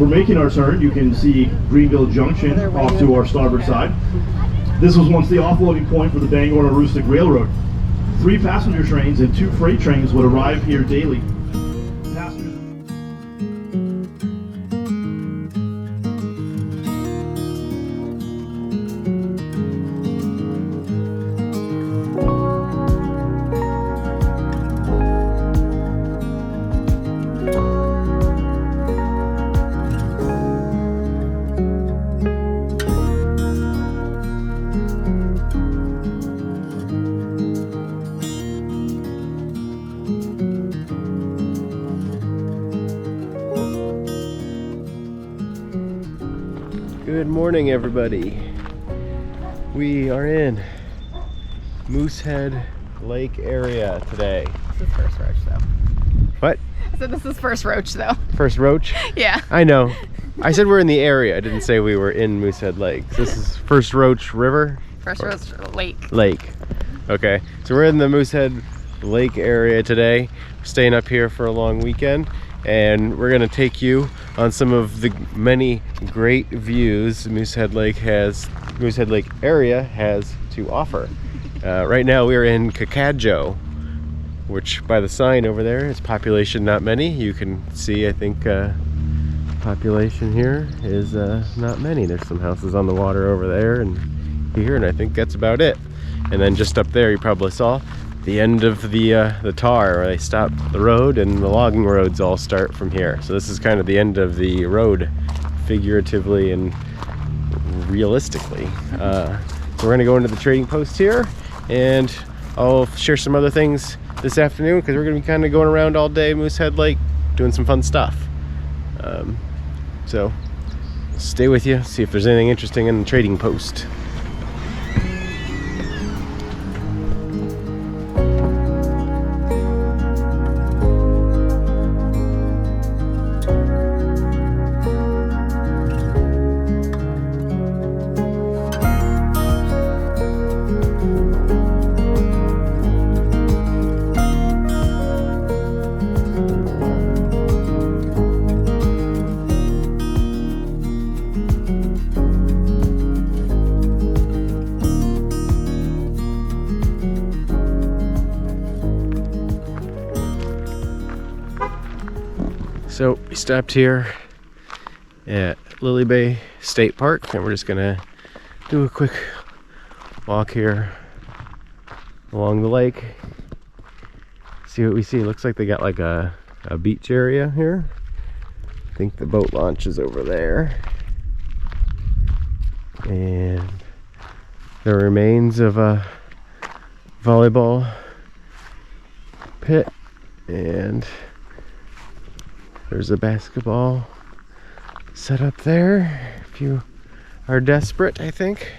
we're making our turn, you can see Greenville Junction off to our starboard side. This was once the offloading point for the Bangor and Aroostook Railroad. 3 passenger trains and 2 freight trains would arrive here daily. Good morning, everybody. We are in Moosehead Lake area today. This is first roach though. What? I said this is first roach though. First roach? Yeah. I know. I said we're in the area. I didn't say we were in Moosehead Lake. This is First Roach River? First roach lake. Lake. Okay. So we're in the Moosehead Lake area today. We're staying up here for a long weekend, and we're gonna take you on some of the many great views Moosehead Lake area has to offer. Right now we're in Kokadjo, which by the sign over there is population not many. You can see, I think, population here is not many. There's some houses on the water over there and here, and I think that's about it. And then just up there you probably saw the end of the tar, where they stop the road, and the logging roads all start from here. So this is kind of the end of the road, figuratively and realistically. So we're gonna go into the trading post here, and I'll share some other things this afternoon, because we're gonna be kind of going around all day Moosehead Lake doing some fun stuff. So stay with you, see if there's anything interesting in the trading post. So we stopped here at Lily Bay State Park, and we're just gonna do a quick walk here along the lake, see what we see. Looks like they got like a beach area here. I think the boat launch is over there, and the remains of a volleyball pit, and there's a basketball set up there if you are desperate, I think.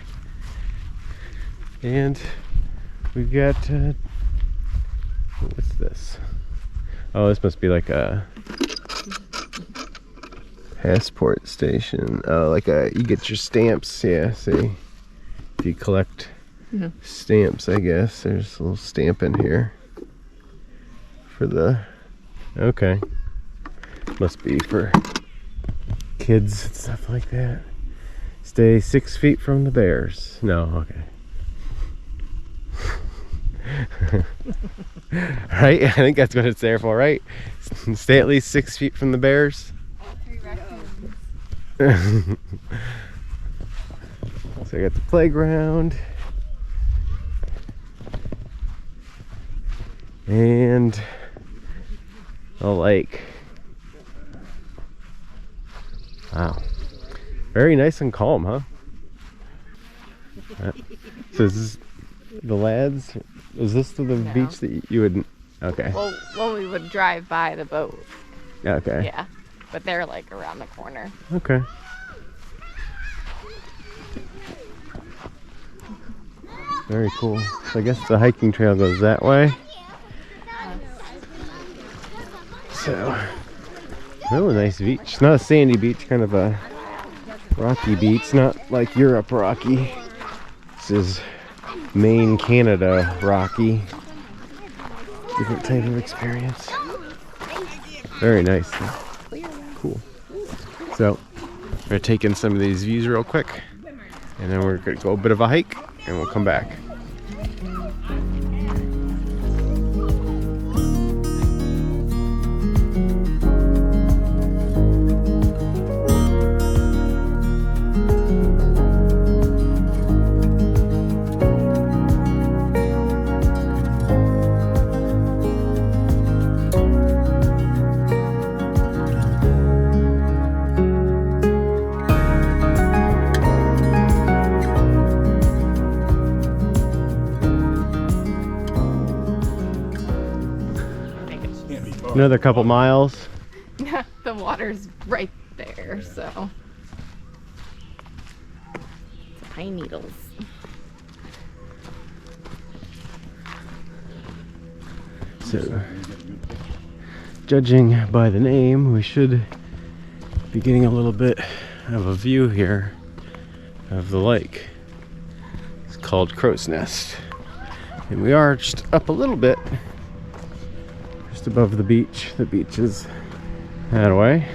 And we've got what's this? Oh, this must be like a passport station. Oh, like you get your stamps. Yeah, see, if you collect stamps, I guess there's a little stamp in here for the, okay, must be for kids and stuff like that. Stay 6 feet from the bears. No, okay. Right? I think that's what it's there for, right? Stay at least 6 feet from the bears. So I got the playground. And a lake. Wow. Very nice and calm, huh? So is this the lads? Is this the beach that you would... Okay. Well, we would drive by the boat. Okay. Yeah. But they're like around the corner. Okay. Very cool. So I guess the hiking trail goes that way. So, really nice beach. Not a sandy beach, kind of a rocky beach. Not like Europe rocky. This is Maine, Canada rocky. Different type of experience. Very nice. Cool. So we're gonna take in some of these views real quick, and then we're gonna go a bit of a hike, and we'll come back. Another couple miles. The water's right there, so. Pine needles. So, judging by the name, we should be getting a little bit of a view here of the lake. It's called Crow's Nest. And we are just up a little bit, just above the beach. The beach is that way.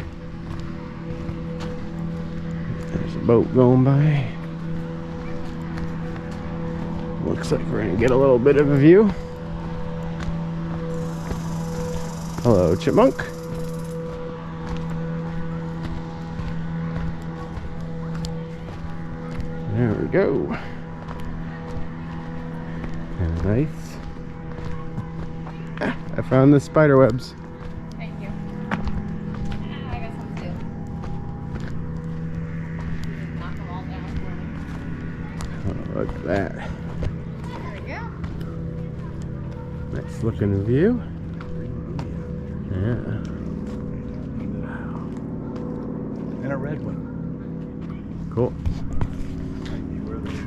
There's a boat going by. Looks like we're gonna get a little bit of a view. Hello, chipmunk. There we go. And nice. Ah, I found the spider webs. Thank you. I got some too. Knock them all down for me. Oh, look at that. There we go. Nice looking view. Yeah. And a red one. Cool.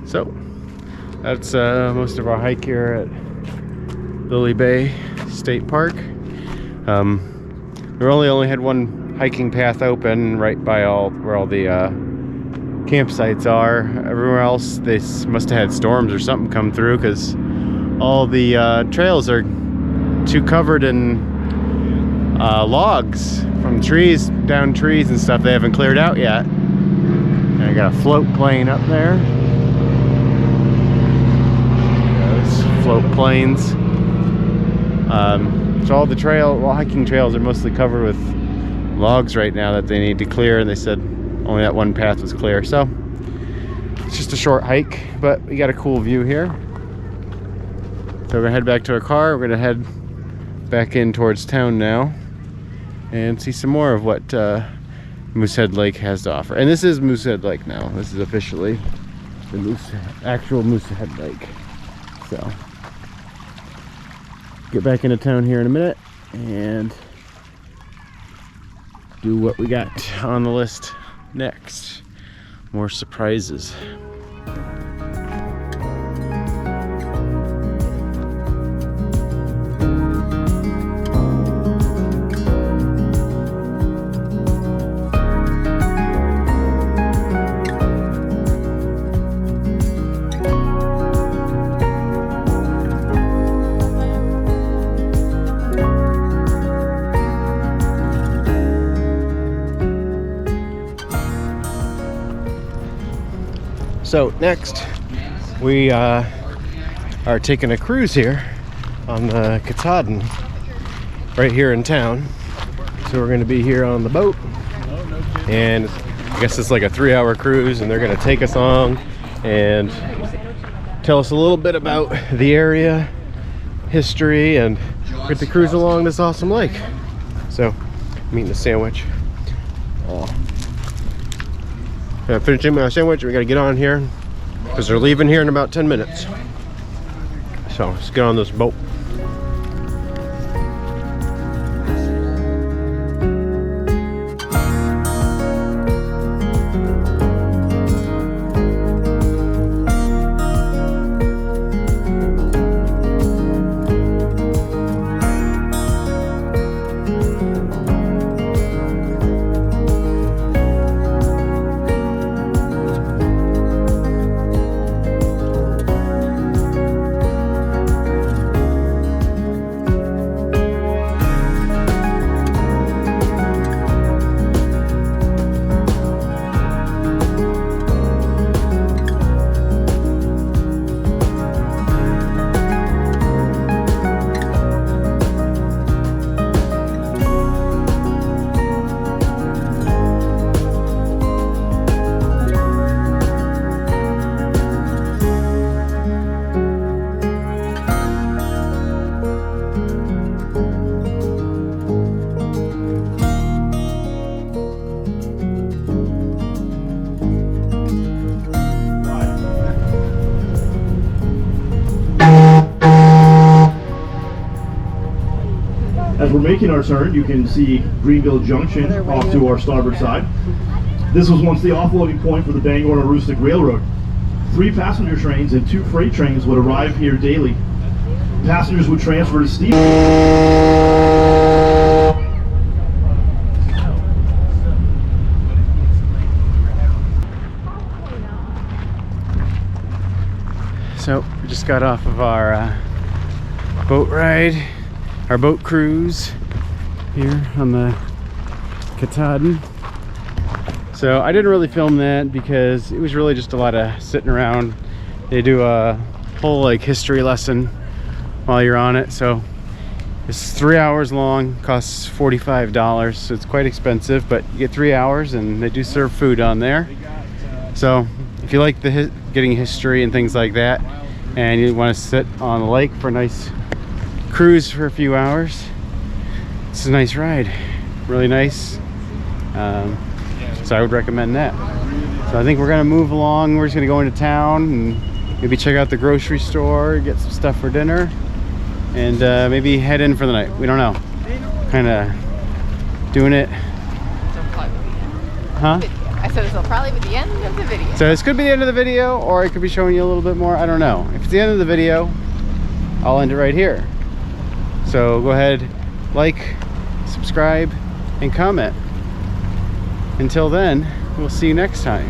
So, that's most of our hike here at Lily Bay State Park. We only had one hiking path open right by where all the campsites are. Everywhere else, they must have had storms or something come through, because all the trails are too covered in logs from trees, down trees and stuff they haven't cleared out yet. And I got a float plane up there. Those float planes. So all the hiking trails are mostly covered with logs right now that they need to clear, and they said only that one path was clear. So it's just a short hike, but we got a cool view here. So we're gonna head back to our car. We're gonna head back in towards town now and see some more of what Moosehead Lake has to offer. And this is Moosehead Lake now. This is officially the actual Moosehead Lake. So get back into town here in a minute and do what we got on the list next. More surprises. So next, we are taking a cruise here on the Katahdin, right here in town. So we're going to be here on the boat, and I guess it's like a 3-hour cruise, and they're going to take us on and tell us a little bit about the area, history, and get to cruise along this awesome lake. So I'm eating a sandwich. Yeah, finishing my sandwich. We gotta get on here because they're leaving here in about 10 minutes. So let's get on this boat. As we're making our turn, you can see Greenville Junction off to our starboard side. This was once the offloading point for the Bangor and Aroostook Railroad. 3 passenger trains and 2 freight trains would arrive here daily. Passengers would transfer to steam. So we just got off of our boat ride, our boat cruise here on the Katahdin. So I didn't really film that because it was really just a lot of sitting around. They do a whole like history lesson while you're on it. So it's 3 hours long, costs $45. So it's quite expensive, but you get 3 hours and they do serve food on there. So if you like the getting history and things like that, and you want to sit on the lake for a nice cruise for a few hours, it's a nice ride, really nice. So I would recommend that. So I think we're gonna move along. We're just gonna go into town and maybe check out the grocery store, get some stuff for dinner, and maybe head in for the night. We don't know. Kind of doing it. Huh? I said this will probably be the end of the video. So this could be the end of the video, or I could be showing you a little bit more. I don't know. If it's the end of the video, I'll end it right here. So go ahead, like, subscribe, and comment. Until then, we'll see you next time.